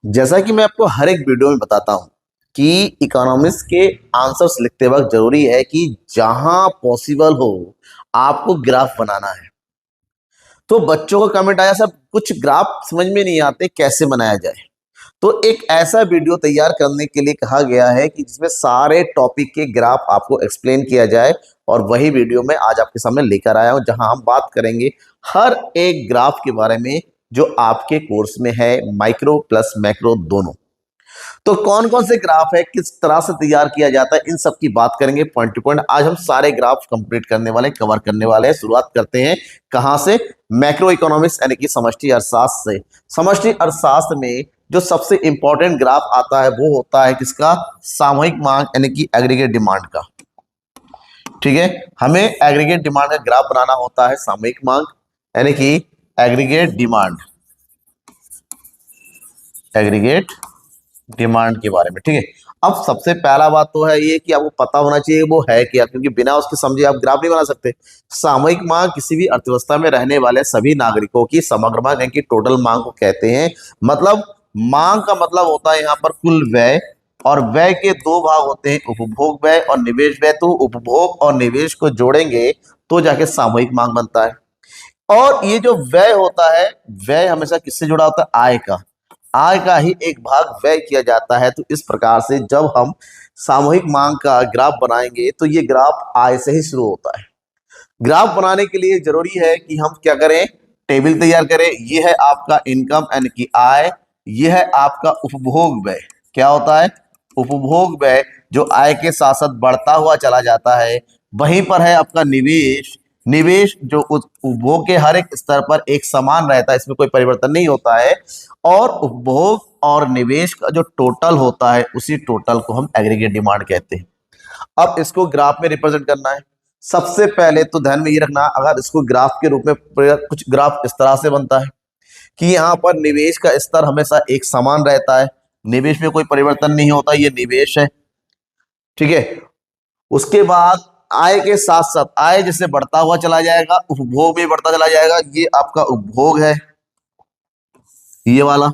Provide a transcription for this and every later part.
जैसा कि मैं आपको हर एक वीडियो में बताता हूं कि इकोनॉमिक्स के आंसर्स लिखते वक्त जरूरी है कि जहां पॉसिबल हो आपको ग्राफ बनाना है। तो बच्चों का कमेंट आया, सब कुछ ग्राफ समझ में नहीं आते, कैसे बनाया जाए। तो एक ऐसा वीडियो तैयार करने के लिए कहा गया है कि जिसमें सारे टॉपिक के ग्राफ आपको एक्सप्लेन किया जाए, और वही वीडियो मैं आज आपके सामने लेकर आया हूं, जहां हम बात करेंगे हर एक ग्राफ के बारे में जो आपके कोर्स में है, माइक्रो प्लस मैक्रो दोनों। तो कौन कौन से ग्राफ है, किस तरह से तैयार किया जाता है, इन सब की बात करेंगे पॉइंट टू पॉइंट। आज हम सारे ग्राफ कंप्लीट करने वाले, कवर करने वाले हैं। शुरुआत करते हैं कहां से? मैक्रो इकोनॉमिक्स यानी कि समष्टि अर्थशास्त्र से। समष्टि अर्थशास्त्र में जो सबसे इंपॉर्टेंट ग्राफ आता है वो होता है किसका? सामूहिक मांग यानी कि एग्रीगेट डिमांड का। ठीक है, हमें एग्रीगेट डिमांड का ग्राफ बनाना होता है, सामूहिक मांग यानी कि एग्रीगेट डिमांड, एग्रीगेट डिमांड के बारे में। ठीक है, अब सबसे पहला बात तो है ये कि आपको पता होना चाहिए वो है क्या, क्योंकि बिना उसके समझे आप ग्राफ नहीं बना सकते। सामूहिक मांग किसी भी अर्थव्यवस्था में रहने वाले सभी नागरिकों की समग्र मांग यानी कि टोटल मांग को कहते हैं। मतलब मांग का मतलब होता है यहाँ पर कुल व्यय, और व्यय के दो भाग होते हैं, उपभोग व्यय और निवेश व्यय। तो उपभोग और निवेश को जोड़ेंगे तो जाके सामूहिक मांग बनता है। और ये जो व्यय होता है, व्यय हमेशा किससे जुड़ा होता है? आय का। आय का ही एक भाग व्यय किया जाता है। तो इस प्रकार से जब हम सामूहिक मांग का ग्राफ बनाएंगे तो ये ग्राफ आय से ही शुरू होता है। ग्राफ बनाने के लिए जरूरी है कि हम क्या करें? टेबल तैयार करें। ये है आपका इनकम यानी कि आय, ये है आपका उपभोग व्यय। क्या होता है? उपभोग व्यय, जो आय के साथ साथ बढ़ता हुआ चला जाता है। वहीं पर है आपका निवेश। निवेश जो उपभोग के हर एक स्तर पर एक समान रहता है, इसमें कोई परिवर्तन नहीं होता है। और उपभोग और निवेश का जो टोटल होता है, उसी टोटल को हम एग्रीगेट डिमांड कहते हैं। अब इसको ग्राफ में रिप्रेजेंट करना है। सबसे पहले तो ध्यान में ये रखना, अगर इसको ग्राफ के रूप में, कुछ ग्राफ इस तरह से बनता है कि यहाँ पर निवेश का स्तर हमेशा एक समान रहता है, निवेश में कोई परिवर्तन नहीं होता, ये निवेश है। ठीक है, उसके बाद आय के साथ साथ, आय जैसे बढ़ता हुआ चला जाएगा, उपभोग भी बढ़ता चला जाएगा। ये आपका उपभोग है, ये वाला,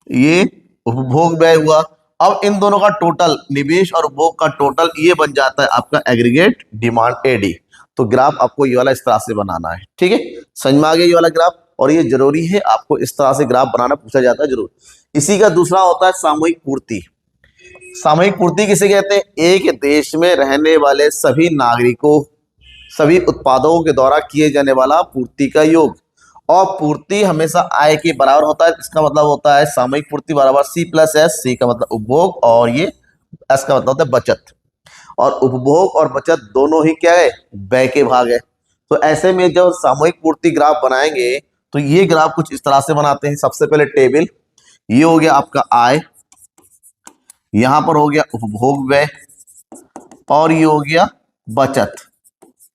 ये उपभोग व्यय हुआ। अब इन दोनों का टोटल, निवेश और उपभोग का टोटल, ये बन जाता है आपका एग्रीगेट डिमांड, एडी। तो ग्राफ आपको ये वाला इस तरह से बनाना है। ठीक है, समझ में आ गया ये वाला ग्राफ? और ये जरूरी है, आपको इस तरह से ग्राफ बनाना पूछा जाता है जरूर। इसी का दूसरा होता है सामूहिक पूर्ति। सामूहिक पूर्ति किसे कहते हैं? एक देश में रहने वाले सभी नागरिकों, सभी उत्पादों के द्वारा किए जाने वाला पूर्ति का योग। और पूर्ति हमेशा आय के बराबर होता है। इसका मतलब होता है सामूहिक पूर्ति बराबर सी प्लस एस। सी का मतलब उपभोग और ये एस का मतलब होता है बचत। और उपभोग और बचत दोनों ही क्या है? व्यय के भाग है। तो ऐसे में जब सामूहिक पूर्ति ग्राफ बनाएंगे तो ये ग्राफ कुछ इस तरह से बनाते हैं। सबसे पहले टेबल, ये हो गया आपका आय, यहां पर हो गया उपभोग व्यय, और ये हो गया बचत।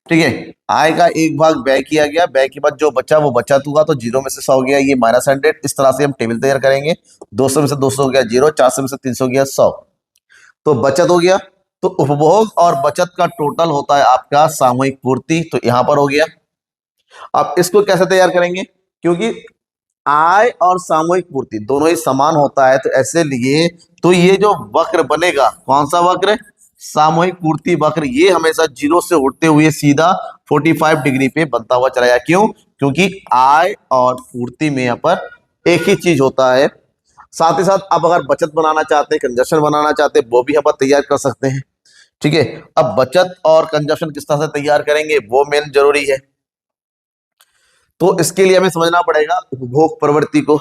ठीक है, आय का एक भाग व्यय किया गया, व्यय के बाद जो बचा वो बचत हुआ, तो 0 में से 100 गया, ये -100। इस तरह से हम टेबल तैयार करेंगे। 200 में से 200 हो गया 0, 400 में से 300 गया 100, तो बचत हो गया। तो उपभोग और बचत का टोटल होता है आपका सामूहिक पूर्ति। तो यहां पर हो गया। अब इसको कैसे तैयार करेंगे? क्योंकि आय और सामूहिक पूर्ति दोनों ही समान होता है, तो ऐसे लिए तो ये जो वक्र बनेगा, कौन सा वक्र? सामूहिक पूर्ति वक्र। ये हमेशा 0 से उठते हुए सीधा 45 डिग्री पे बनता हुआ चला जाए। क्यों? क्योंकि आय और पूर्ति में यहाँ पर एक ही चीज होता है। साथ ही साथ अब अगर बचत बनाना चाहते हैं, कंजप्शन बनाना चाहते हैं, वो भी हम तैयार कर सकते हैं। ठीक है, अब बचत और कंजप्शन किस तरह से तैयार करेंगे वो मेन जरूरी है। तो इसके लिए हमें समझना पड़ेगा उपभोग प्रवृत्ति को।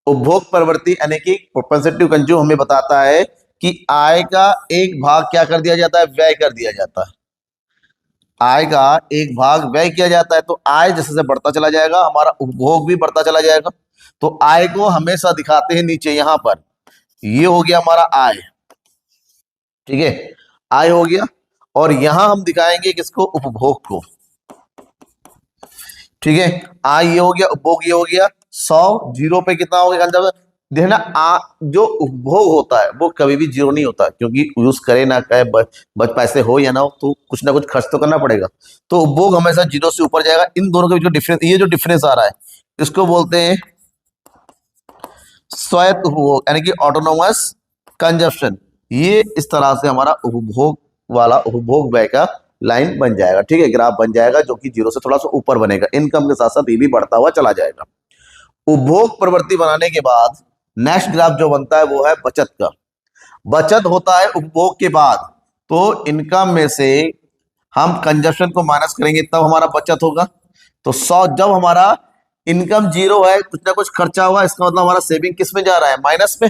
उपभोग प्रवृत्ति यानी कि प्रोपेंसिटी टू कंज्यूम हमें बताता है कि आय का एक भाग क्या कर दिया जाता है? व्यय कर दिया जाता है। आय का एक भाग व्यय किया जाता है। तो आय जैसे जैसे बढ़ता चला जाएगा, हमारा उपभोग भी बढ़ता चला जाएगा। तो आय को हमेशा दिखाते हैं नीचे, यहां पर ये हो गया हमारा आय। ठीक है, आय हो गया। और यहां हम दिखाएंगे किसको? उपभोग को। ठीक है, आय ये हो गया, उपभोग ये हो गया। 100 0 पे कितना हो गया? देखना, जो उपभोग होता है वो कभी भी 0 नहीं होता, क्योंकि यूज करे ना करे, बच पैसे हो या ना हो, तो कुछ ना कुछ खर्च तो करना पड़ेगा। तो उपभोग हमेशा 0 से ऊपर जाएगा। इन दोनों के बीच जो डिफरेंस, ये जो डिफरेंस आ रहा है, इसको बोलते हैं स्वायत्त उपभोग यानी कि ऑटोनोमस कंजप्शन, ये इस तरह से हमारा उपभोग वाला उपभोग व्यय का लाइन बन जाएगा। ठीक है, ग्राफ बन जाएगा जो कि जीरो से थोड़ा सा ऊपर बनेगा। इनकम के साथ साथ ये भी बढ़ता हुआ चला जाएगा। उपभोग प्रवृत्ति बनाने के बाद नेक्स्ट ग्राफ जो बनता है वो है बचत का। बचत होता है उपभोग के बाद, तो इनकम में से हम कंजप्शन को माइनस करेंगे तब हमारा बचत होगा। तो 100 जब हमारा इनकम जीरो है, कुछ ना कुछ खर्चा हुआ, इसका मतलब हमारा सेविंग किस में जा रहा है, माइनस में।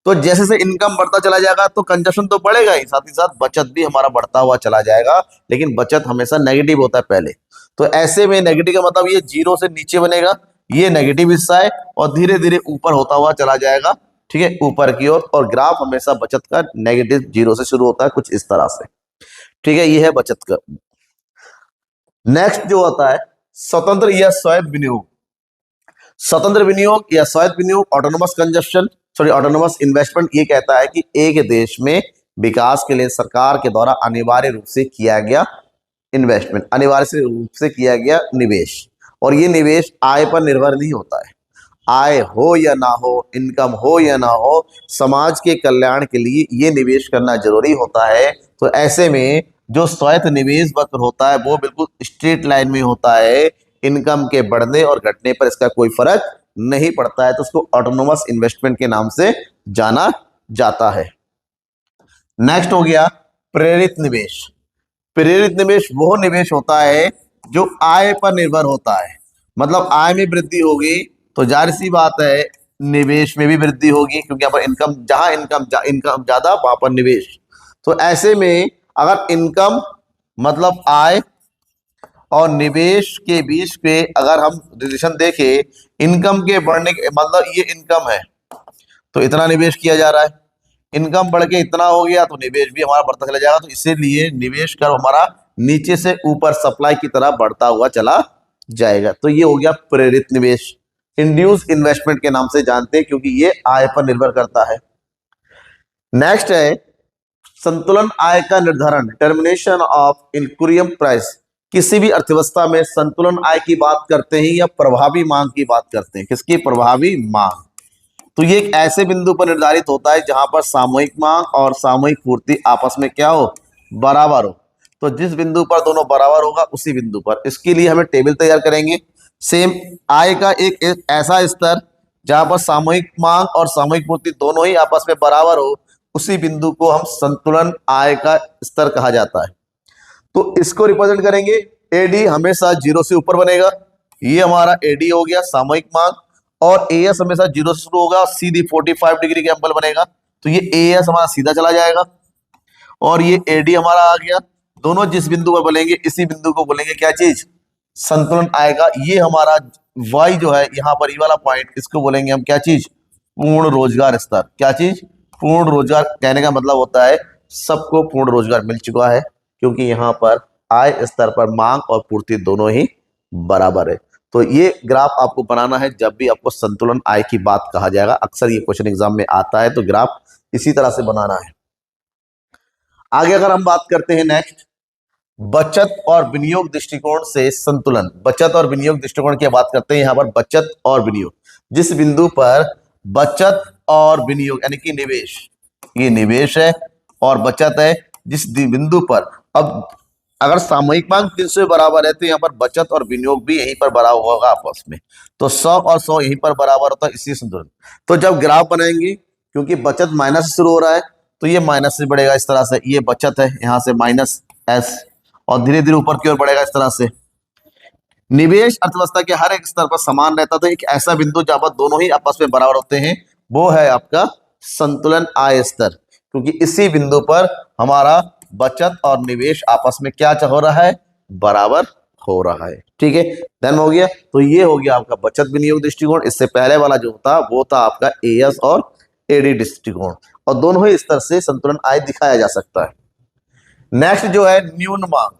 तो जैसे से इनकम बढ़ता चला जाएगा तो कंजप्शन तो बढ़ेगा ही, साथ ही साथ बचत भी हमारा बढ़ता हुआ चला जाएगा। लेकिन बचत हमेशा नेगेटिव होता है पहले, तो ऐसे में नेगेटिव का मतलब ये जीरो से नीचे बनेगा, ये नेगेटिव हिस्सा है, और धीरे धीरे ऊपर होता हुआ चला जाएगा। ठीक है, ऊपर की ओर। और ग्राफ हमेशा बचत का नेगेटिव जीरो से शुरू होता है, कुछ इस तरह से। ठीक है, ये है बचत का। नेक्स्ट जो होता है स्वतंत्र या स्वायत्त विनियोग। स्वतंत्र विनियोग या स्वायत्त विनियोग, autonomous consumption, sorry autonomous investment, ये कहता है कि एक देश में विकास के लिए सरकार के द्वारा अनिवार्य रूप से किया गया इन्वेस्टमेंट, अनिवार्य रूप से किया गया निवेश। और ये निवेश आय पर निर्भर नहीं होता है। आय हो या ना हो, इनकम हो या ना हो, समाज के कल्याण के लिए ये निवेश करना जरूरी होता है। तो ऐसे में जो स्वायत्त निवेश वक्र होता है वो बिल्कुल स्ट्रेट लाइन में होता है, इनकम के बढ़ने और घटने पर इसका कोई फर्क नहीं पड़ता है। तो उसको ऑटोनोमस इन्वेस्टमेंट के नाम से जाना जाता है। नेक्स्ट हो गया प्रेरित निवेश। प्रेरित निवेश वो निवेश होता है जो आय पर निर्भर होता है। मतलब आय में वृद्धि होगी तो जाहिर सी बात है निवेश में भी वृद्धि होगी, क्योंकि यहाँ पर इनकम, जहां इनकम ज्यादा वहां पर निवेश। तो ऐसे में अगर इनकम मतलब आय और निवेश के बीच पे अगर हम रिलेशन देखें, इनकम के बढ़ने के मतलब ये इनकम है तो इतना निवेश किया जा रहा है, इनकम बढ़ के इतना हो गया तो निवेश भी हमारा बढ़ता चला जाएगा। तो इसीलिए निवेश कर हमारा नीचे से ऊपर सप्लाई की तरह बढ़ता हुआ चला जाएगा। तो ये हो गया प्रेरित निवेश, इंड्यूस इन्वेस्टमेंट के नाम से जानते हैं, क्योंकि ये आय पर निर्भर करता है। नेक्स्ट है संतुलन आय का निर्धारण, डिटर्मिनेशन ऑफ इक्विलिब्रियम प्राइस। किसी भी अर्थव्यवस्था में संतुलन आय की बात करते हैं या प्रभावी मांग की बात करते हैं। किसकी? प्रभावी मांग। तो ये एक ऐसे बिंदु पर निर्धारित होता है जहां पर सामूहिक मांग और सामूहिक पूर्ति आपस में क्या हो, बराबर हो। तो जिस बिंदु पर दोनों बराबर होगा उसी बिंदु पर, इसके लिए हमें टेबल तैयार करेंगे। सेम आय का एक ऐसा स्तर जहां पर सामूहिक मांग और सामूहिक पूर्ति दोनों ही आपस में बराबर हो, उसी बिंदु को हम संतुलन आय का स्तर कहा जाता है। तो इसको रिप्रेजेंट करेंगे, एडी हमेशा जीरो से ऊपर बनेगा, ये हमारा एडी हो गया सामूहिक मांग, और एएस हमेशा जीरो से शुरू होगा, सीधी 45 डिग्री के एंगल बनेगा। तो ये एएस हमारा सीधा चला जाएगा और ये एडी हमारा आ गया। दोनों जिस बिंदु पर बोलेंगे इसी बिंदु को बोलेंगे क्या चीज, संतुलन आएगा। ये हमारा वाई जो है यहाँ पर ये वाला पॉइंट, इसको बोलेंगे हम क्या चीज, पूर्ण रोजगार स्तर। क्या चीज? पूर्ण रोजगार। कहने का मतलब होता है सबको पूर्ण रोजगार मिल चुका है, क्योंकि यहाँ पर आय स्तर पर मांग और पूर्ति दोनों ही बराबर है। तो ये ग्राफ आपको बनाना है जब भी आपको संतुलन आय की बात कहा जाएगा। अक्सर ये क्वेश्चन एग्जाम में आता है, तो ग्राफ इसी तरह से बनाना है। आगे अगर हम बात करते हैं नेक्स्ट, बचत और विनियोग दृष्टिकोण से संतुलन। बचत और विनियोग दृष्टिकोण की बात करते हैं। यहाँ पर बचत और विनियोग, जिस बिंदु पर बचत और विनियोग यानी कि निवेश, ये निवेश है और बचत है, जिस बिंदु पर अब अगर सामूहिक मांग 300 बराबर है तो यहाँ पर बचत और विनियोग भी यहीं पर बराबर होगा आपस में। तो 100 और 100 यहीं पर बराबर होता है, इसी संतुलन। तो जब ग्राफ बनाएंगे, क्योंकि बचत माइनस से शुरू हो रहा है तो ये माइनस से बढ़ेगा इस तरह से, ये बचत है यहाँ से माइनस एस, और धीरे धीरे ऊपर की ओर बढ़ेगा इस तरह से। निवेश अर्थव्यवस्था के हर एक स्तर पर समान रहता था। एक ऐसा बिंदु जहां पर दोनों ही आपस में बराबर होते हैं वो है आपका संतुलन आय स्तर, क्योंकि इसी बिंदु पर हमारा बचत और निवेश आपस में क्या हो रहा है, बराबर हो रहा है। ठीक है, डन हो गया। तो ये हो गया आपका बचत विनियोग दृष्टिकोण। इससे पहले वाला जो था वो था आपका एएस और एडी दृष्टिकोण, और दोनों ही स्तर से संतुलन आय दिखाया जा सकता है। नेक्स्ट जो है न्यून मांग।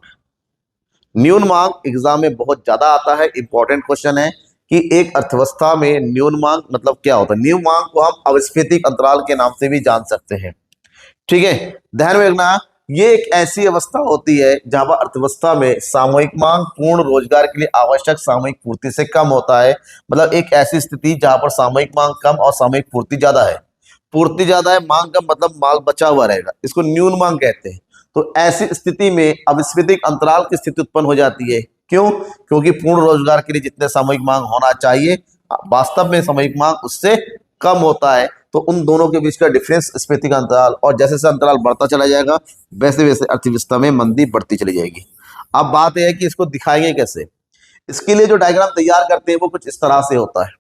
न्यून मांग एग्जाम में बहुत ज्यादा आता है, इंपॉर्टेंट क्वेश्चन है कि एक अर्थव्यवस्था में न्यून मांग मतलब क्या होता है। न्यून मांग को हम अविस्फीतिक अंतराल के नाम से भी जान सकते हैं। ठीक है, ध्यान में रखना ये एक ऐसी अवस्था होती है जहां पर अर्थव्यवस्था में सामूहिक मांग पूर्ण रोजगार के लिए आवश्यक सामूहिक पूर्ति से कम होता है। मतलब एक ऐसी स्थिति जहां पर सामूहिक मांग कम और सामूहिक पूर्ति ज्यादा है। पूर्ति ज्यादा है, मांग कम, मतलब माल बचा हुआ रहेगा, इसको न्यून मांग कहते हैं। तो ऐसी स्थिति में अविस्फीतिक अंतराल की स्थिति उत्पन्न हो जाती है। क्यों? क्योंकि पूर्ण रोजगार के लिए जितने सामूहिक मांग होना चाहिए वास्तव में सामूहिक मांग उससे कम होता है। तो उन दोनों के बीच का डिफरेंस स्फीति का अंतराल, और जैसे जैसे अंतराल बढ़ता चला जाएगा वैसे वैसे अर्थव्यवस्था में मंदी बढ़ती चली जाएगी। अब बात यह है कि इसको दिखाएंगे कैसे। इसके लिए जो डायग्राम तैयार करते हैं वो कुछ इस तरह से होता है।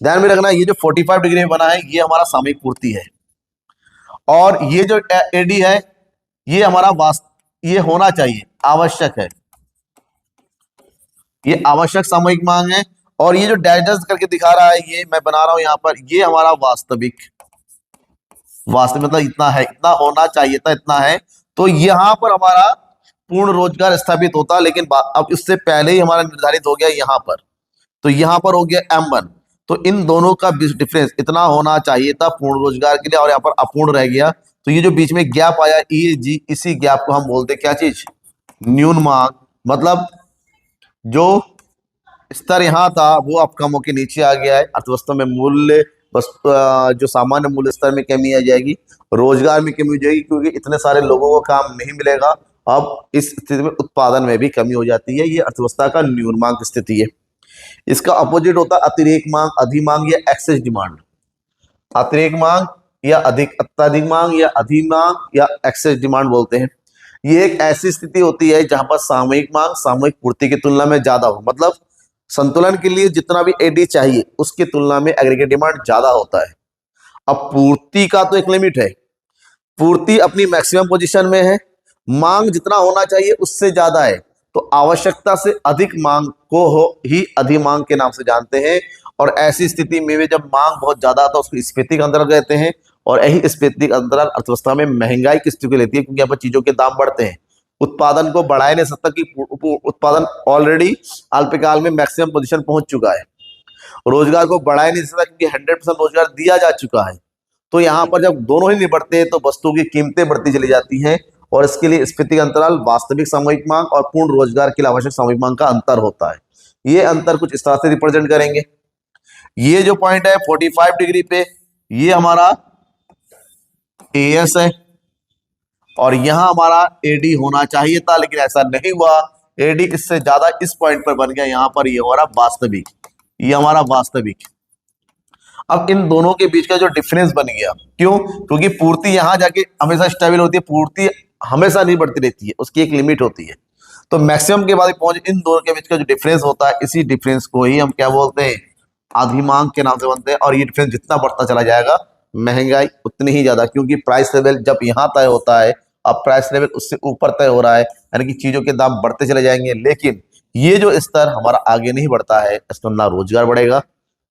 ध्यान में रखना, ये जो 45 डिग्री में बना है ये हमारा सामयिक पूर्ति है, और ये जो एडी है ये हमारा ये होना चाहिए, आवश्यक है, ये आवश्यक सामयिक मांग है। और ये जो डैश करके दिखा रहा है ये मैं बना रहा हूं यहां पर, ये हमारा वास्तविक मतलब इतना है, इतना होना चाहिए था, इतना है। तो यहां पर हमारा पूर्ण रोजगार स्थापित होता, लेकिन अब इससे पहले ही हमारा निर्धारित हो गया यहां पर, तो यहां पर हो गया M1। तो इन दोनों का डिफरेंस इतना होना चाहिए था पूर्ण रोजगार के लिए, और यहाँ पर अपूर्ण रह गया। तो ये जो बीच में गैप आया EG, इसी गैप को हम बोलते क्या चीज? न्यून मांग। मतलब जो स्तर यहां था वो अब कम होकर नीचे आ गया है। अर्थव्यवस्था में मूल्य जो सामान्य मूल्य स्तर में कमी आ जाएगी, रोजगार में कमी हो जाएगी, क्योंकि इतने सारे लोगों को काम नहीं मिलेगा। अब इस स्थिति में उत्पादन में भी कमी हो जाती है। ये अर्थव्यवस्था का न्यून मांग की स्थिति है। इसका अपोजिट होता है अतिरेक मांग, अधिमांग या एक्सेस डिमांड। अतिरेक मांग या अत्यधिक मांग या अधिमांग या एक्सेस डिमांड बोलते हैं। ये एक ऐसी स्थिति होती है जहां पर सामयिक मांग सामयिक पूर्ति की तुलना में ज्यादा हो। मतलब संतुलन के लिए जितना भी एडी चाहिए उसकी तुलना में एग्रीगेट डिमांड ज्यादा होता है। अब पूर्ति का तो एक लिमिट है, पूर्ति अपनी मैक्सिमम पोजीशन में है, मांग जितना होना चाहिए उससे ज्यादा है। तो आवश्यकता से अधिक मांग को ही अधिमांग के नाम से जानते हैं। और ऐसी स्थिति में भी जब मांग बहुत ज्यादा आता है उसको स्फीति का अंतराल कहते हैं। और यही स्फीति का अंतराल अर्थव्यवस्था में महंगाई की स्थिति को लेती है, क्योंकि यहाँ पर चीजों के दाम बढ़ते हैं। उत्पादन को बढ़ाए नहीं सकता कि उत्पादन ऑलरेडी अल्पकाल में मैक्सिमम पोजीशन पहुंच चुका है। रोजगार को बढ़ाए नहीं सकता क्योंकि 100% रोजगार दिया जा चुका है। तो यहाँ पर जब दोनों ही नहीं बढ़ते हैं तो वस्तुओं की कीमतें बढ़ती चली जाती हैं। और इसके लिए स्फीति का अंतराल वास्तविक सामूहिक मांग और पूर्ण रोजगार के लिए आवश्यक सामूहिक मांग का अंतर होता है। ये अंतर कुछ इस तरह से रिप्रेजेंट करेंगे। ये जो पॉइंट है 45 डिग्री पे, ये हमारा AS है, और यहां हमारा AD होना चाहिए था, लेकिन ऐसा नहीं हुआ। AD इससे ज्यादा इस पॉइंट पर बन गया, यहां पर ये हमारा वास्तविक, ये हमारा वास्तविक। अब इन दोनों के बीच का जो डिफरेंस बन गया, क्यों? क्योंकि पूर्ति यहां जाके हमेशा स्टेबल होती है, पूर्ति हमेशा नहीं बढ़ती रहती है, उसकी एक लिमिट होती है। तो मैक्सिमम के बाद पहुंच इन दोनों के बीच का जो डिफरेंस होता है, इसी डिफरेंस को ही हम क्या बोलते हैं? अधिमांग के नाम से बनते हैं। और ये डिफरेंस जितना बढ़ता चला जाएगा महंगाई उतनी ही ज्यादा, क्योंकि प्राइस लेवल जब यहाँ तय होता है, अब प्राइस लेवल उससे ऊपर तय हो रहा है, यानी कि चीजों के दाम बढ़ते चले जाएंगे। लेकिन ये जो स्तर हमारा आगे नहीं बढ़ता है, इसमें ना रोजगार बढ़ेगा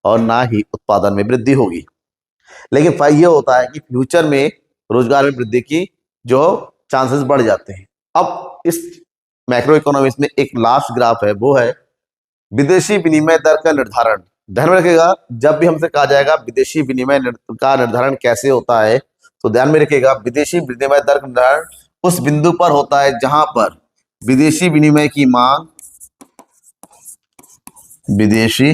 और ना ही उत्पादन में वृद्धि होगी। लेकिन ये होता है कि फ्यूचर में रोजगार में वृद्धि की जो चांसेस बढ़ जाते हैं। अब इस मैक्रो इकोनॉमिक्स में एक लास्ट ग्राफ है, वो है विदेशी विनिमय दर का निर्धारण। ध्यान में रखिएगा, जब भी हमसे कहा जाएगा विदेशी विनिमय का निर्धारण कैसे होता है, तो ध्यान में रखिएगा विदेशी विनिमय दर का निर्धारण उस बिंदु पर होता है जहां पर विदेशी विनिमय की मांग, विदेशी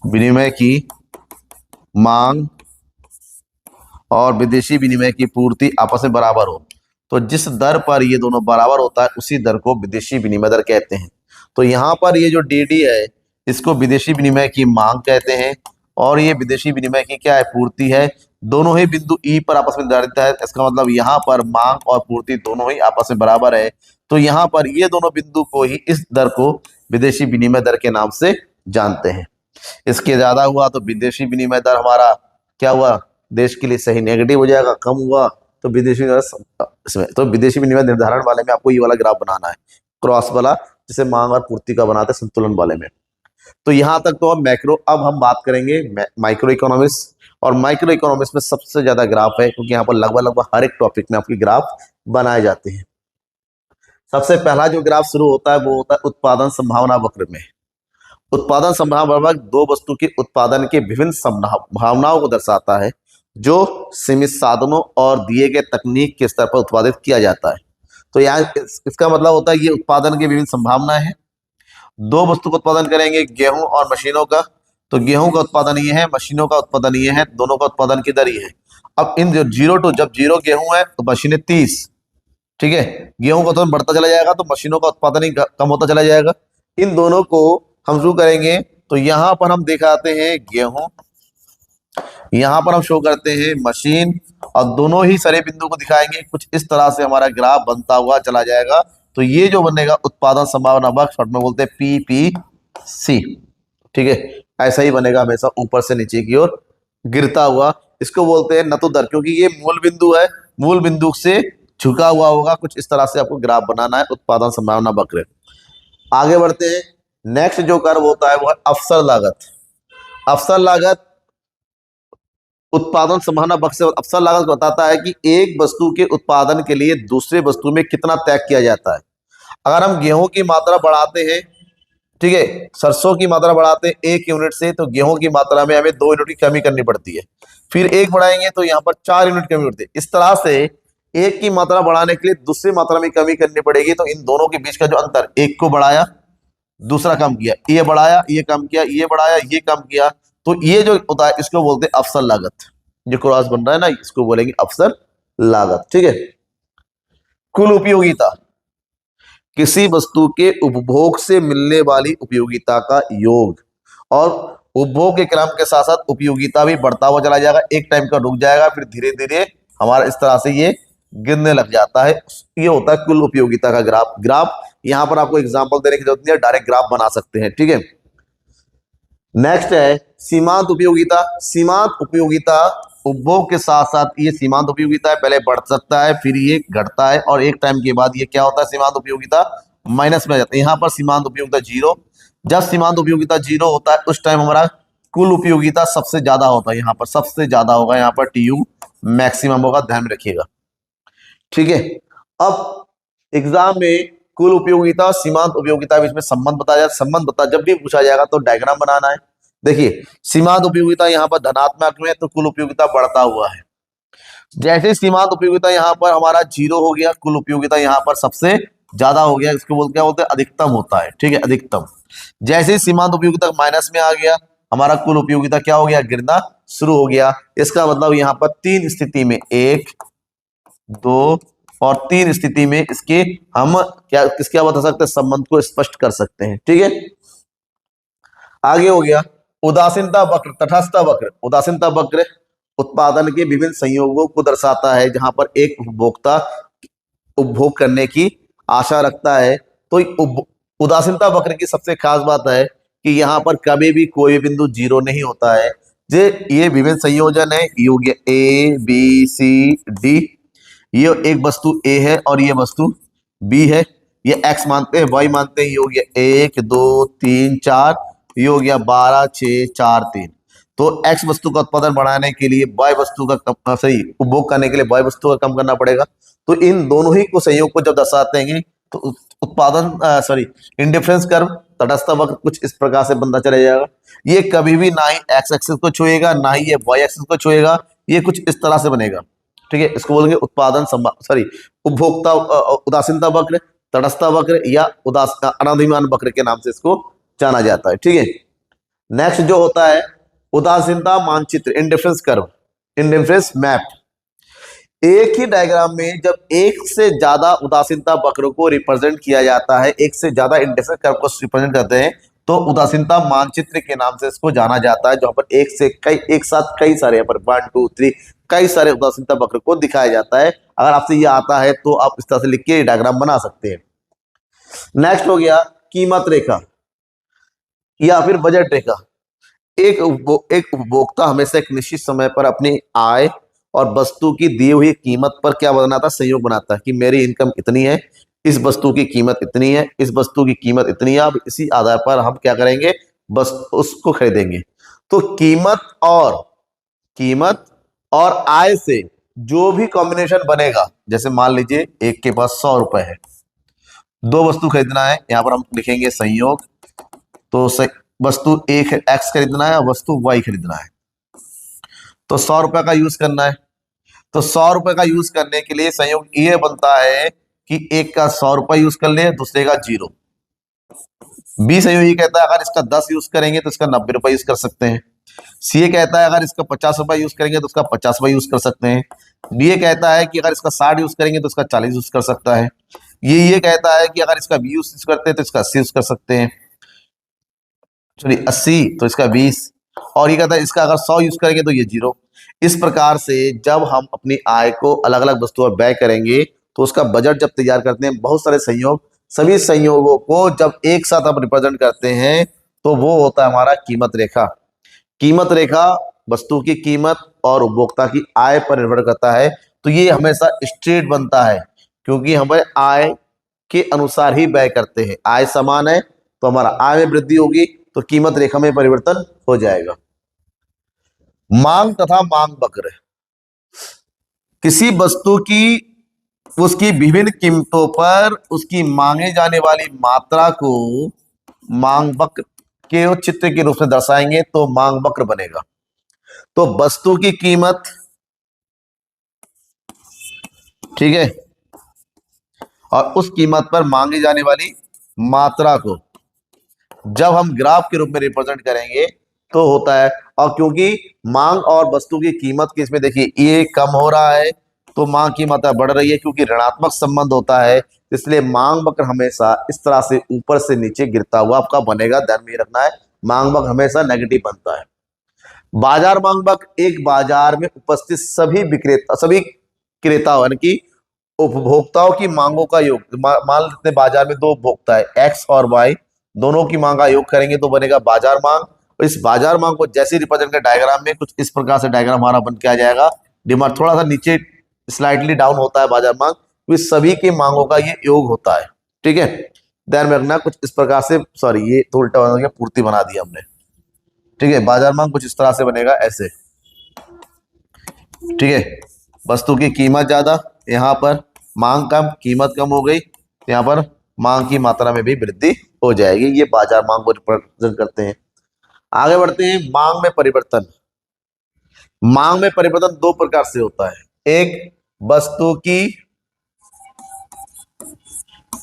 विनिमय की मांग और विदेशी विनिमय की पूर्ति आपस में बराबर हो। तो जिस दर पर ये दोनों बराबर होता है उसी दर को विदेशी विनिमय दर कहते हैं। तो यहाँ पर ये जो DD है इसको विदेशी विनिमय की मांग कहते हैं, और ये विदेशी विनिमय की क्या है? पूर्ति है। दोनों ही बिंदु E पर आपस में निर्धारित है, इसका मतलब यहाँ पर मांग और पूर्ति दोनों ही आपस में बराबर है। तो यहाँ पर ये दोनों बिंदु को ही, इस दर को विदेशी विनिमय दर के नाम से जानते हैं। इसके ज्यादा हुआ तो विदेशी विनिमय दर हमारा क्या हुआ? देश के लिए सही नेगेटिव हो जाएगा। कम हुआ तो विदेशी इसमें, तो विदेशी विनिमय निर्धारण वाले में आपको ये वाला ग्राफ बनाना है, क्रॉस वाला, जिसे मांग और पूर्ति का बनाते हैं संतुलन वाले में। तो यहां तक तो हम मैक्रो। अब हम बात करेंगे माइक्रो इकोनॉमिक्स, और माइक्रो इकोनॉमिक्स में सबसे ज्यादा ग्राफ है, क्योंकि यहाँ पर लगभग हर एक टॉपिक में आपके ग्राफ बनाए जाते हैं। सबसे पहला जो ग्राफ शुरू होता है वो होता है उत्पादन संभावना वक्र में। उत्पादन संभावना वक्र दो वस्तु के उत्पादन के विभिन्न संभावनाओं को दर्शाता है। जो सीमित साधनों और दिए गए तकनीक के स्तर पर उत्पादित किया जाता है। तो यहाँ इसका मतलब होता है ये उत्पादन की विभिन्न संभावनाएं हैं। दो वस्तु का उत्पादन करेंगे, गेहूं और मशीनों का। तो गेहूं का उत्पादन ये है, मशीनों का उत्पादन ये है, दोनों का उत्पादन की दर ये है। अब इन जो जीरो टू, जब जीरो गेहूं है तो मशीनें 30, ठीक है, गेहूं का उत्पादन बढ़ता चला जाएगा तो मशीनों का उत्पादन ही कम होता चला जाएगा। इन दोनों को हम शुरू करेंगे तो यहां पर हम दिखाते हैं गेहूं, यहां पर हम शो करते हैं मशीन, और दोनों ही सरे बिंदु को दिखाएंगे। कुछ इस तरह से हमारा ग्राफ बनता हुआ चला जाएगा। तो ये जो बनेगा उत्पादन संभावना वक्र, शॉर्ट में बोलते हैं PPC, ठीक है, ऐसा ही बनेगा हमेशा ऊपर से नीचे की ओर गिरता हुआ। इसको बोलते हैं नतुदर, क्योंकि ये मूल बिंदु है, मूल बिंदु से झुका हुआ होगा। कुछ इस तरह से आपको ग्राफ बनाना है, उत्पादन संभावना वक्र। आगे बढ़ते हैं। नेक्स्ट जो कर्व होता है वो है अवसर लागत। अवसर लागत उत्पादन संभावना वक्र से अवसर लागत बताता है कि एक वस्तु के उत्पादन के लिए दूसरे वस्तु में कितना त्याग किया जाता है। अगर हम गेहूं की मात्रा बढ़ाते हैं, ठीक है, सरसों की मात्रा बढ़ाते हैं 1 यूनिट से, तो गेहूं की मात्रा में हमें 2 यूनिट की कमी करनी पड़ती है। फिर 1 बढ़ाएंगे तो यहाँ पर 4 यूनिट कमी पड़ती है। इस तरह से एक की मात्रा बढ़ाने के लिए दूसरी मात्रा में कमी करनी पड़ेगी। तो इन दोनों के बीच का जो अंतर, एक को बढ़ाया दूसरा कम किया, ये बढ़ाया ये कम किया, ये बढ़ाया ये कम किया, तो ये जो होता है इसको बोलते हैं अवसर लागत। जो क्रॉस बन रहा है ना, इसको बोलेंगे अवसर लागत, ठीक है। कुल उपयोगिता किसी वस्तु के उपभोग से मिलने वाली उपयोगिता का योग, और उपभोग के क्रम के साथ साथ उपयोगिता भी बढ़ता हुआ चला जाएगा। एक टाइम का रुक जाएगा, फिर धीरे धीरे हमारा इस तरह से ये गिरने लग जाता है। ये होता है कुल उपयोगिता का ग्राफ। ग्राफ यहां पर आपको एग्जांपल देने की जरूरत नहीं है, डायरेक्ट ग्राफ बना सकते हैं, ठीक है। नेक्स्ट है सीमांत उपयोगिता। सीमांत उपयोगिता उपभोग के साथ साथ, ये सीमांत उपयोगिता है, पहले बढ़ सकता है फिर ये घटता है, और एक टाइम के बाद ये क्या होता है, सीमांत उपयोगिता माइनस में आ जाता है। यहाँ पर सीमांत उपयोगिता 0। जब सीमांत उपयोगिता 0 होता है उस टाइम हमारा कुल उपयोगिता सबसे ज्यादा होता है। यहाँ पर सबसे ज्यादा होगा, यहाँ पर TU मैक्सिमम होगा, ध्यान में रखिएगा, ठीक है। अब एग्जाम में कुल उपयोगिता और सीमांत उपयोगिता बीच में संबंध बताया जाए। संबंध बता जब भी पूछा जाएगा तो डायग्राम बनाना है। देखिए सीमांत उपयोगिता यहाँ पर धनात्मक में, तो कुल उपयोगिता बढ़ता हुआ है। जैसे सीमांत उपयोगिता यहाँ पर हमारा 0 हो गया, कुल उपयोगिता यहाँ पर सबसे ज्यादा हो गया, इसको क्या बोलते हैं, अधिकतम होता है, ठीक है, अधिकतम। जैसे सीमांत उपयोगिता माइनस में आ गया, हमारा कुल उपयोगिता क्या हो गया, गिरना शुरू हो गया। इसका मतलब यहाँ पर 3 स्थिति में, 1 2 और 3 स्थिति में इसके हम क्या बता सकते हैं, संबंध को स्पष्ट कर सकते हैं, ठीक है। आगे हो गया उदासीनता वक्र, तटस्थता वक्र। उदासीनता वक्र उत्पादन के विभिन्न संयोगों को दर्शाता है, जहां पर एक उपभोक्ता उपभोग करने की आशा रखता है। तो उदासीनता वक्र की सबसे खास बात है कि यहाँ पर कभी भी कोई बिंदु 0 नहीं होता है। ये विभिन्न संयोजन है, ये हो गया ABCD। ये एक वस्तु A है और ये वस्तु B है। ये X मानते हैं, Y मानते हैं। ये हो गया 1 2 3 4, ये हो गया 12 6 4 3। तो X वस्तु का उत्पादन बढ़ाने के लिए Y वस्तु का सही उपभोग करने के लिए Y वस्तु का कम करना पड़ेगा। तो इन दोनों ही को संयोग को जब दर्शाते हैं तो उत्पादन इंडिफरेंस कर्व, तटस्थता वक्र कुछ इस प्रकार से बनता चला जाएगा। ये कभी भी ना ही X एक्सिस को छुएगा ना ही ये Y एक्सिस को छुएगा, ये कुछ इस तरह से बनेगा, ठीक है। इसको बोलेंगे उपभोक्ता उदासीनता वक्र, तटस्थता वक्र या अनादिमान वक्र के नाम से इसको जाना जाता है, ठीक है। नेक्स्ट जो होता है उदासीनता मानचित्र, इंडिफरेंस कर्व, इंडिफरेंस मैप। एक ही डायग्राम में जब एक से ज्यादा उदासीनता वक्र को रिप्रेजेंट किया जाता है, एक से ज्यादा इंडिफरेंस कर्व को रिप्रेजेंट करते हैं, तो उदासीनता मानचित्र के नाम से इसको जाना जाता है। जहां पर एक साथ कई सारे, यहाँ पर 1 2 3 कई सारे उदासीनता वक्र को दिखाया जाता है। अगर आपसे ये आता है तो आप इस तरह से लिख के डायग्राम बना सकते हैं। नेक्स्ट हो गया कीमत रेखा या फिर बजट रेखा। एक उपभोक्ता हमेशा एक निश्चित समय पर अपनी आय और वस्तु की दी हुई कीमत पर क्या बनाता है, संयोग बनाता है कि मेरी इनकम इतनी है, इस वस्तु की कीमत इतनी है, इस वस्तु की कीमत इतनी है। अब इसी आधार पर हम क्या करेंगे, बस उसको खरीदेंगे। तो कीमत और आय से जो भी कॉम्बिनेशन बनेगा, जैसे मान लीजिए एक के पास 100 रुपए है, 2 वस्तु खरीदना है, यहां पर हम लिखेंगे संयोग। तो वस्तु एक X खरीदना है और वस्तु Y खरीदना है। तो 100 रुपए का यूज करना है। तो 100 रुपए का यूज करने के लिए संयोग ये बनता है कि एक का 100 रुपए यूज कर ले, दूसरे का 0। बी संयोग ये कहता है अगर इसका 10 यूज करेंगे तो इसका 90 रुपए यूज कर सकते हैं। सी ये कहता है अगर इसका 50 रुपए यूज करेंगे तो उसका 50 रुपए यूज कर सकते हैं। डी ये कहता है कि अगर इसका 60 यूज करेंगे तो इसका 40 यूज कर सकता है। ये कहता है कि अगर इसका 20 यूज करते हैं तो इसका 80 यूज कर सकते हैं, सॉरी 80 तो इसका 20, और ये कहता है इसका अगर 100 यूज करेंगे तो ये 0। इस प्रकार से जब हम अपनी आय को अलग अलग वस्तुओं पर व्यय करेंगे तो उसका बजट जब तैयार करते हैं, बहुत सारे संयोग, सभी संयोगों को जब एक साथ हम रिप्रेजेंट करते हैं तो वो होता है हमारा कीमत रेखा। कीमत रेखा वस्तु की कीमत और उपभोक्ता की आय पर निर्भर करता है। तो ये हमेशा स्ट्रेट बनता है क्योंकि हमें आय के अनुसार ही व्यय करते हैं। आय समान है तो हमारा आय में वृद्धि होगी तो कीमत रेखा में परिवर्तन हो जाएगा। मांग तथा मांग वक्र, किसी वस्तु की उसकी विभिन्न कीमतों पर उसकी मांगे जाने वाली मात्रा को मांग वक्र के चित्र के रूप में दर्शाएंगे तो मांग वक्र बनेगा। तो वस्तु की कीमत, ठीक है, और उस कीमत पर मांगी जाने वाली मात्रा को जब हम ग्राफ के रूप में रिप्रेजेंट करेंगे तो होता है, और क्योंकि मांग और वस्तु की कीमत के इसमें देखिए ये कम हो रहा है तो मांग की मात्रा बढ़ रही है, क्योंकि ऋणात्मक संबंध होता है, इसलिए मांग वक्र हमेशा इस तरह से ऊपर से नीचे गिरता हुआ आपका बनेगा। ध्यान में रखना है, मांग वक्र हमेशा नेगेटिव बनता है। बाजार मांग वक्र एक बाजार में उपस्थित सभी विक्रेता, सभी क्रेता यानी कि उपभोक्ताओं की मांगों का योग, मान लेते हैं बाजार में दो उपभोक्ता है एक्स और वाई, दोनों की मांग का योग करेंगे तो बनेगा बाजार मांग। और इस बाजार मांग को जैसे रिप्रेजेंट कर डायग्राम में कुछ इस प्रकार से डायग्राम हमारा बन के आ जाएगा। डिमांड थोड़ा सा नीचे स्लाइटली डाउन होता है बाजार मांग, तो इस सभी की मांगों का ये योग होता है। ठीक है, ध्यान में रखना कुछ इस प्रकार से, सॉरी ये तो उल्टा बना दिया, पूर्ति बना दिया हमने। ठीक है, बाजार मांग कुछ इस तरह से बनेगा ऐसे। ठीक है, वस्तु की कीमत ज्यादा, यहाँ पर मांग कम, कीमत कम हो गई, यहाँ पर मांग की मात्रा में भी वृद्धि हो जाएगी। ये बाजार मांग को रिप्रेजेंट करते हैं। आगे बढ़ते हैं, मांग में परिवर्तन। मांग में परिवर्तन दो प्रकार से होता है, एक वस्तु की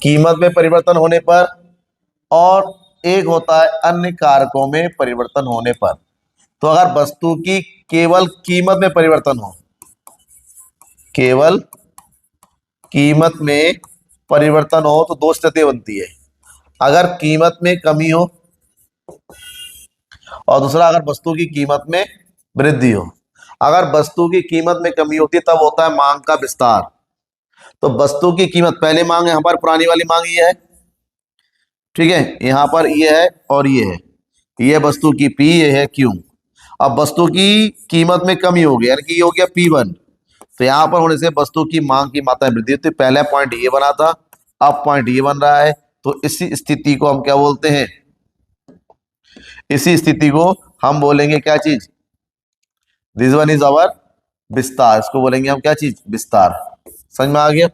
कीमत में परिवर्तन होने पर, और एक होता है अन्य कारकों में परिवर्तन होने पर। तो अगर वस्तु की केवल कीमत में परिवर्तन हो, केवल कीमत में परिवर्तन हो तो दो स्थिति बनती है, अगर कीमत में कमी हो और दूसरा अगर वस्तु की कीमत में वृद्धि हो। अगर वस्तु की कीमत में कमी होती है तब होता है मांग का विस्तार। तो वस्तु की कीमत, पहले मांग यहाँ पर पुरानी वाली मांग ये है, ठीक है, यहाँ पर ये है और ये है, ये वस्तु की पी, ये है क्यू। अब वस्तु की कीमत में कमी हो गई यानी कि ये हो गया P1, तो यहाँ पर होने से वस्तु की मांग की मात्रा वृद्धि होती है। पहला पॉइंट ये बना था, अब पॉइंट ये बन रहा है, तो इसी स्थिति को हम क्या बोलते हैं, इसी स्थिति को हम बोलेंगे क्या चीज, दिस वन इज आवर विस्तार, इसको बोलेंगे हम क्या चीज, विस्तार। समझ में आ गया।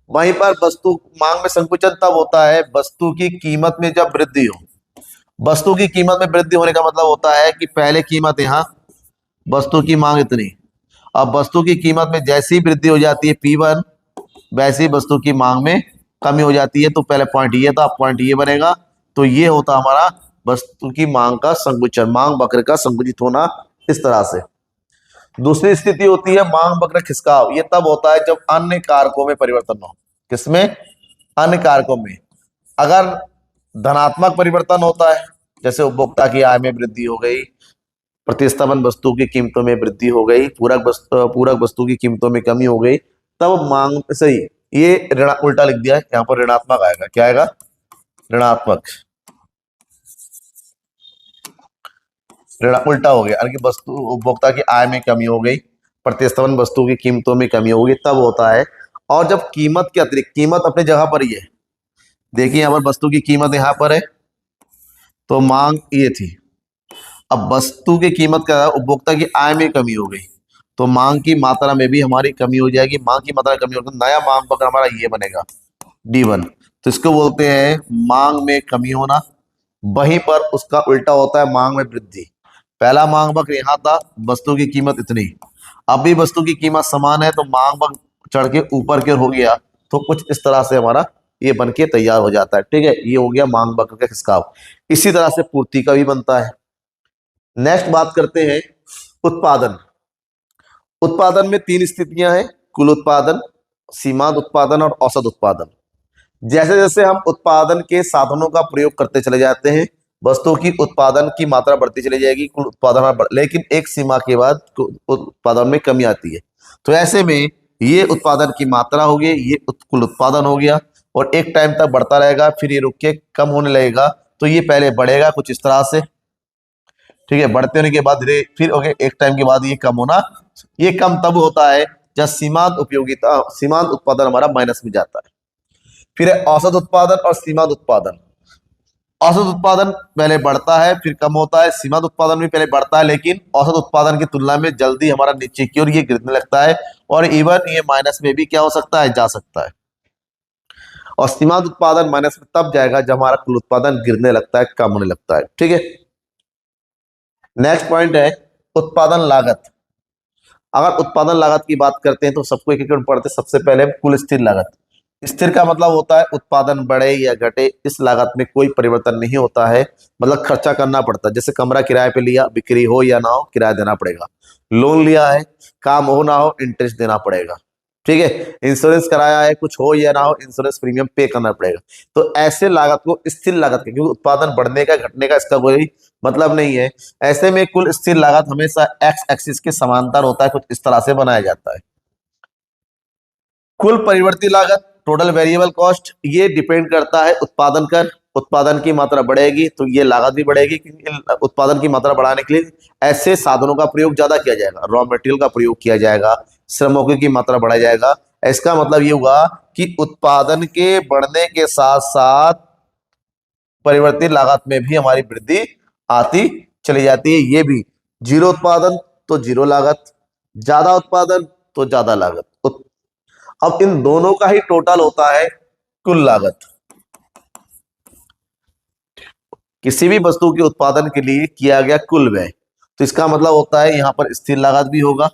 वहीं पर वस्तु मांग में संकुचन तब होता है वस्तु की कीमत में जब वृद्धि हो। वस्तु की कीमत में वृद्धि होने का मतलब होता है कि पहले कीमत यहाँ, वस्तु की मांग इतनी, अब वस्तु की कीमत में जैसी वृद्धि हो जाती है P1, वैसी वस्तु की मांग में कमी हो जाती है। तो पहले पॉइंट ये था, अब पॉइंट ये बनेगा, तो ये होता हमारा वस्तु की मांग का संकुचन, मांग वक्र का संकुचित होना इस तरह से। दूसरी स्थिति होती है मांग वक्र खिसकाव, ये तब होता है जब अन्य कारकों में परिवर्तन हो। किसमें, अन्य कारकों में। अगर धनात्मक परिवर्तन होता है, जैसे उपभोक्ता की आय में वृद्धि हो गई, प्रतिस्थापन वस्तु की कीमतों में वृद्धि हो गई, पूरक वस्तु की कीमतों में कमी हो गई, तब मांग, सही ये उल्टा लिख दिया है, यहाँ पर ऋणात्मक आएगा, क्या आएगा, ऋणात्मक, उल्टा हो गया, यानी कि वस्तु उपभोक्ता की आय में कमी हो गई, प्रतिस्थापन वस्तु की कीमतों में कमी होगी, तब होता है। और जब कीमत के अतिरिक्त, कीमत अपनी जगह पर ही है, देखिए यहाँ पर वस्तु की कीमत यहाँ पर है तो मांग ये थी, अब वस्तु की कीमत का उपभोक्ता की आय में कमी हो गई तो मांग की मात्रा में भी हमारी कमी हो जाएगी। मांग की मात्रा कमी होगी तो नया मांग वक्र हमारा ये बनेगा D1, तो इसको बोलते हैं मांग में कमी होना। वहीं पर उसका उल्टा होता है मांग में वृद्धि। पहला मांग वक्र यहाँ था, वस्तु की कीमत इतनी, अब भी वस्तु की कीमत समान है तो मांग वक्र चढ़ के ऊपर की ओर हो गया, तो कुछ इस तरह से हमारा ये बन के तैयार हो जाता है। ठीक है, ये हो गया मांग वक्र का खिसकाव। इसी तरह से पूर्ति का भी बनता है। नेक्स्ट बात करते हैं उत्पादन। उत्पादन में तीन स्थितियां हैं, कुल उत्पादन, सीमांत उत्पादन और औसत उत्पादन। जैसे जैसे हम उत्पादन के साधनों का प्रयोग करते चले जाते हैं, वस्तुओं की उत्पादन की मात्रा बढ़ती चली जाएगी, कुल उत्पादन लेकिन एक सीमा के बाद उत्पादन में कमी आती है। तो ऐसे में ये उत्पादन की मात्रा हो गई, ये कुल उत्पादन हो गया, और एक टाइम तक बढ़ता रहेगा, फिर ये रुक के कम होने लगेगा। तो ये पहले बढ़ेगा कुछ इस तरह से, ठीक है, बढ़ते होने के बाद धीरे फिर ओके एक टाइम के बाद ये कम होना, ये कम तब होता है जब सीमांत उपयोगिता सीमांत उत्पादन हमारा माइनस में जाता है। फिर है औसत उत्पादन और सीमांत उत्पादन। औसत उत्पादन पहले बढ़ता है फिर कम होता है, सीमांत उत्पादन भी पहले बढ़ता है लेकिन औसत उत्पादन की तुलना में जल्दी हमारा नीचे की ओर ये गिरने लगता है, और इवन ये माइनस में भी क्या हो सकता है, जा सकता है। और सीमांत उत्पादन माइनस में तब जाएगा जब हमारा कुल उत्पादन गिरने लगता है, कम होने लगता है। ठीक है, नेक्स्ट पॉइंट है उत्पादन लागत। अगर उत्पादन लागत की बात करते हैं तो सबको एक एक पढ़ते हैं। सबसे पहले कुल स्थिर लागत। स्थिर का मतलब होता है उत्पादन बढ़े या घटे इस लागत में कोई परिवर्तन नहीं होता है, मतलब खर्चा करना पड़ता है। जैसे कमरा किराए पे लिया, बिक्री हो या ना हो किराया देना पड़ेगा। लोन लिया है, काम हो ना हो इंटरेस्ट देना पड़ेगा। ठीक है, इंश्योरेंस कराया है, कुछ हो या ना हो इंश्योरेंस प्रीमियम पे करना पड़ेगा। तो ऐसे लागत को स्थिर लागत, क्योंकि उत्पादन बढ़ने का घटने का इसका कोई मतलब नहीं है। ऐसे में कुल स्थिर लागत हमेशा एक्स एक्सिस के समांतर होता है, कुछ इस तरह से बनाया जाता है। कुल परिवर्ती लागत, टोटल वेरिएबल कॉस्ट, ये डिपेंड करता है उत्पादन कर। उत्पादन की मात्रा बढ़ेगी तो ये लागत भी बढ़ेगी, क्योंकि उत्पादन की मात्रा बढ़ाने के लिए ऐसे साधनों का प्रयोग ज्यादा किया जाएगा, रॉ मटेरियल का प्रयोग किया जाएगा, श्रमों की मात्रा बढ़ाया जाएगा। इसका मतलब ये हुआ कि उत्पादन के बढ़ने के साथ साथ परिवर्तित लागत में भी हमारी वृद्धि आती चली जाती है। ये भी जीरो उत्पादन तो जीरो लागत, ज्यादा उत्पादन तो ज्यादा लागत। अब इन दोनों का ही टोटल होता है कुल लागत। किसी भी वस्तु के उत्पादन के लिए किया गया कुल व्यय, तो इसका मतलब होता है यहाँ पर स्थिर लागत भी होगा,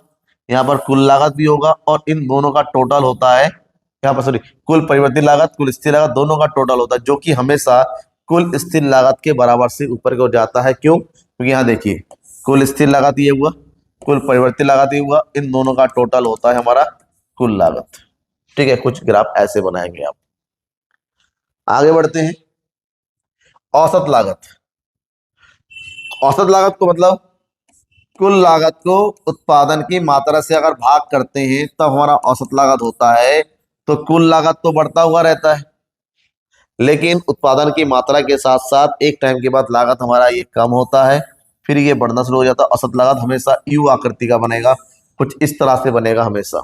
यहाँ पर कुल लागत भी होगा, और इन दोनों का टोटल होता है यहाँ पर, सॉरी, कुल परिवर्तित लागत कुल स्थिर लागत दोनों का टोटल होता है, जो कि हमेशा कुल स्थिर लागत के बराबर से ऊपर की ओर जाता है। क्यों? क्योंकि यहाँ देखिए कुल स्थिर लागत ये हुआ, कुल परिवर्तित लागत ये हुआ, इन दोनों का टोटल होता है हमारा कुल लागत। ठीक है, कुछ ग्राफ ऐसे बनाएंगे आप। आगे बढ़ते हैं औसत लागत। औसत लागत को मतलब कुल लागत को उत्पादन की मात्रा से अगर भाग करते हैं तब हमारा औसत लागत होता है। तो कुल लागत तो बढ़ता हुआ रहता है, लेकिन उत्पादन की मात्रा के साथ साथ एक टाइम के बाद लागत हमारा ये कम होता है, फिर ये बढ़ना शुरू हो जाता है। औसत लागत हमेशा यू आकृति का बनेगा, कुछ इस तरह से बनेगा हमेशा।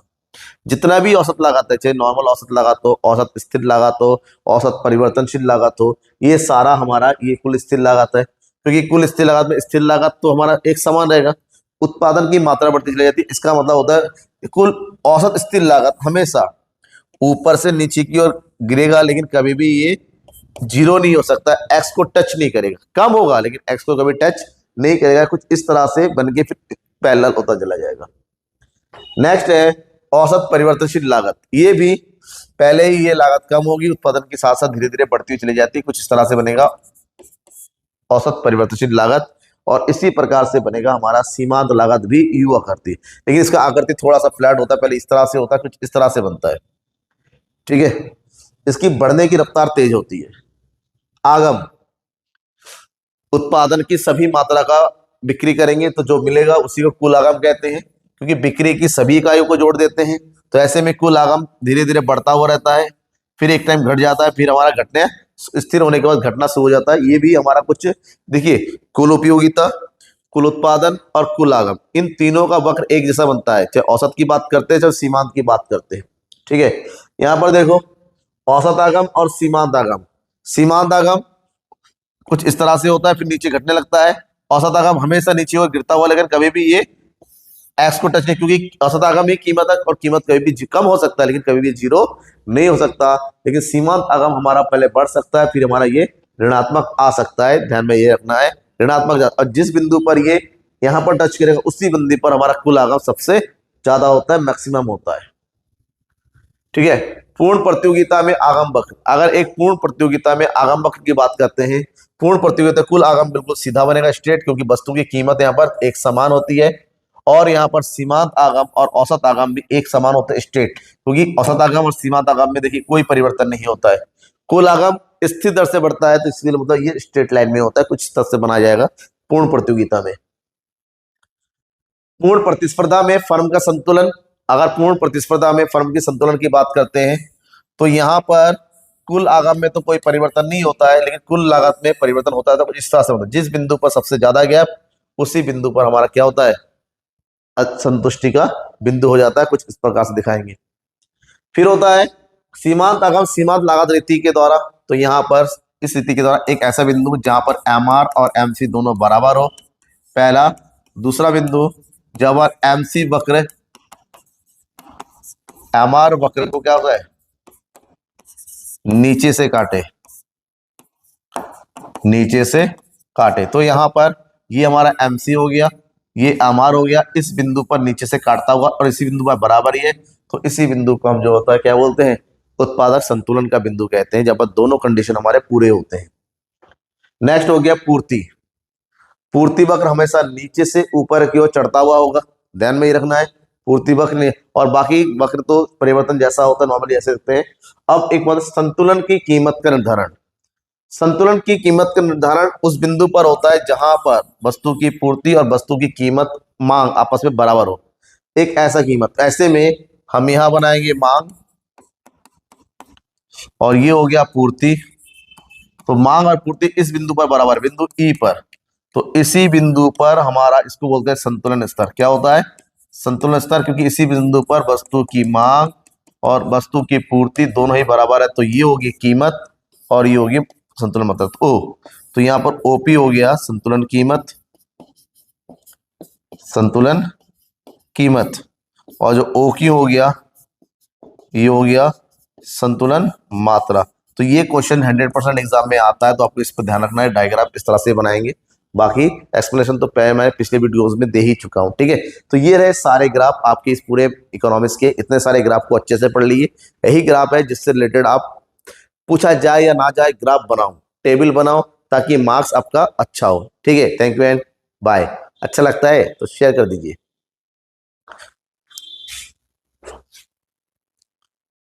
जितना भी औसत लागत है, चाहे नॉर्मल औसत लागत हो, औसत स्थिर लागत हो, औसत परिवर्तनशील लागत हो, ये सारा हमारा ये कुल स्थिर लागत है। क्योंकि कुल स्थिर लागत में स्थिर लागत तो हमारा एक समान रहेगा, उत्पादन की मात्रा बढ़ती चली जाती है। इसका मतलब होता है कुल औसत स्थिर लागत हमेशा ऊपर से नीचे की ओर गिरेगा, लेकिन कभी भी ये जीरो नहीं हो सकता, एक्स को टच नहीं करेगा। कम होगा लेकिन एक्स को कभी टच नहीं करेगा, कुछ इस तरह से बन के फिर पैरेलल होता चला जाएगा। नेक्स्ट है औसत परिवर्तनशील लागत। ये भी पहले ही ये लागत कम होगी, उत्पादन के साथ साथ धीरे धीरे बढ़ती हुई चली जाती है, कुछ इस तरह से बनेगा औसत परिवर्तनशील लागत। और इसी प्रकार से बनेगा हमारा सीमांत लागत भी यू आकृति, लेकिन इसका आकृति थोड़ा सा फ्लैट होता है, पहले इस तरह से होता है, कुछ इस तरह से बनता है। ठीक है, इसकी बढ़ने की रफ्तार तेज होती है। आगम, उत्पादन की सभी मात्रा का बिक्री करेंगे तो जो मिलेगा उसी को कुल आगम कहते हैं, क्योंकि बिक्री की सभी इकाइयों को जोड़ देते हैं। तो ऐसे में कुल आगम धीरे धीरे बढ़ता हुआ रहता है, फिर एक टाइम घट जाता है, फिर हमारा घटने स्थिर होने के बाद घटना शुरू हो जाता है। ये भी हमारा कुछ देखिए, कुल उपयोगिता, कुल उत्पादन और कुल आगम, इन तीनों का वक्र एक जैसा बनता है, चाहे औसत की बात करते हैं चाहे सीमांत की बात करते हैं। ठीक है, यहाँ पर देखो औसत आगम और सीमांत आगम। सीमांत आगम कुछ इस तरह से होता है, फिर नीचे घटने लगता है। औसत आगम हमेशा नीचे और गिरता हुआ, लेकिन कभी भी ये एक्स को टच नहीं, क्योंकि औसत आगम ही कीमत है और कीमत कभी भी कम हो सकता है लेकिन कभी भी जीरो नहीं हो सकता। लेकिन सीमांत आगम हमारा पहले बढ़ सकता है, फिर हमारा ये ऋणात्मक आ सकता है, ध्यान में ये रखना है ऋणात्मक। और जिस बिंदु पर ये यहां पर टच करेगा उसी बिंदु पर हमारा कुल आगम सबसे ज्यादा होता है, मैक्सिमम होता है। ठीक है। पूर्ण प्रतियोगिता में आगम वक्र, अगर एक पूर्ण प्रतियोगिता में आगम वक्र की बात करते हैं, पूर्ण प्रतियोगिता कुल आगम बिल्कुल सीधा बनेगा, स्ट्रेट, क्योंकि वस्तु की कीमत यहाँ पर एक समान होती है, और यहाँ पर सीमांत आगम और औसत आगम भी एक समान होते हैं, स्ट्रेट, क्योंकि औसत आगम और सीमांत आगम में देखिए कोई परिवर्तन नहीं होता है। कुल आगम स्थिर दर से बढ़ता है, तो इसलिए मतलब ये स्ट्रेट लाइन में होता है, कुछ इस तरह से बनाया जाएगा पूर्ण प्रतियोगिता में। पूर्ण प्रतिस्पर्धा में फर्म का संतुलन, अगर पूर्ण प्रतिस्पर्धा में फर्म के संतुलन की बात करते हैं तो यहाँ पर कुल आगम में तो कोई परिवर्तन नहीं होता है, लेकिन कुल लागत में परिवर्तन होता है। तो इस तरह से होता है, जिस बिंदु पर सबसे ज्यादा गैप उसी बिंदु पर हमारा क्या होता है, असंतुष्टि का बिंदु हो जाता है, कुछ इस प्रकार से दिखाएंगे। फिर होता है सीमांत आगम सीमांत लागत रीति के द्वारा, तो यहाँ पर इस रीति के द्वारा एक ऐसा बिंदु जहां पर MR और MC दोनों बराबर हो, पहला। दूसरा बिंदु जब MC वक्र, MR वक्र को क्या होता है, नीचे से काटे, नीचे से काटे, तो यहां पर ये हमारा MC हो गया, ये MR हो गया, इस बिंदु पर नीचे से काटता हुआ और इसी बिंदु पर बराबर ही है, तो इसी बिंदु को हम जो होता है क्या बोलते हैं, उत्पादक संतुलन का बिंदु कहते हैं, जब पर दोनों कंडीशन हमारे पूरे होते हैं। नेक्स्ट हो गया पूर्ति। पूर्ति वक्र हमेशा नीचे से ऊपर की ओर चढ़ता हुआ होगा, ध्यान में ही रखना है। पूर्ति वक्र ने, और बाकी वक्र तो परिवर्तन जैसा होता है नॉर्मली ऐसे देखते हैं। अब एक बात, संतुलन की कीमत का निर्धारण। संतुलन की कीमत का निर्धारण उस बिंदु पर होता है जहां पर वस्तु की पूर्ति और वस्तु की कीमत मांग आपस में बराबर हो, एक ऐसा कीमत। ऐसे में हम यहां बनाएंगे मांग और ये हो गया पूर्ति, तो मांग और पूर्ति इस बिंदु पर बराबर, बिंदु ई पर, तो इसी बिंदु पर हमारा इसको बोलते हैं संतुलन स्तर। क्या होता है, संतुलन स्तर, क्योंकि इसी बिंदु पर वस्तु की मांग और वस्तु की पूर्ति दोनों ही बराबर है, तो ये होगी कीमत और ये होगी संतुलन, मतलब ओ, तो यहां पर ओपी हो गया संतुलन कीमत, संतुलन कीमत, और जो ओ की हो गया ये हो गया संतुलन मात्रा। तो ये क्वेश्चन 100% एग्जाम में आता है, तो आपको इस पर ध्यान रखना है। डायग्राम इस तरह से बनाएंगे, बाकी एक्सप्लेनेशन तो पहले मैं पिछले वीडियोस में दे ही चुका हूं। ठीक है, तो ये रहे सारे ग्राफ आपके इस पूरे इकोनॉमिक्स के। इतने सारे ग्राफ को अच्छे से पढ़ लीजिए, यही ग्राफ है जिससे रिलेटेड आप पूछा जाए या ना जाए ग्राफ बनाओ, टेबल बनाओ, ताकि मार्क्स आपका अच्छा हो। ठीक है, थैंक यू एंड बाय। अच्छा लगता है तो शेयर कर दीजिए।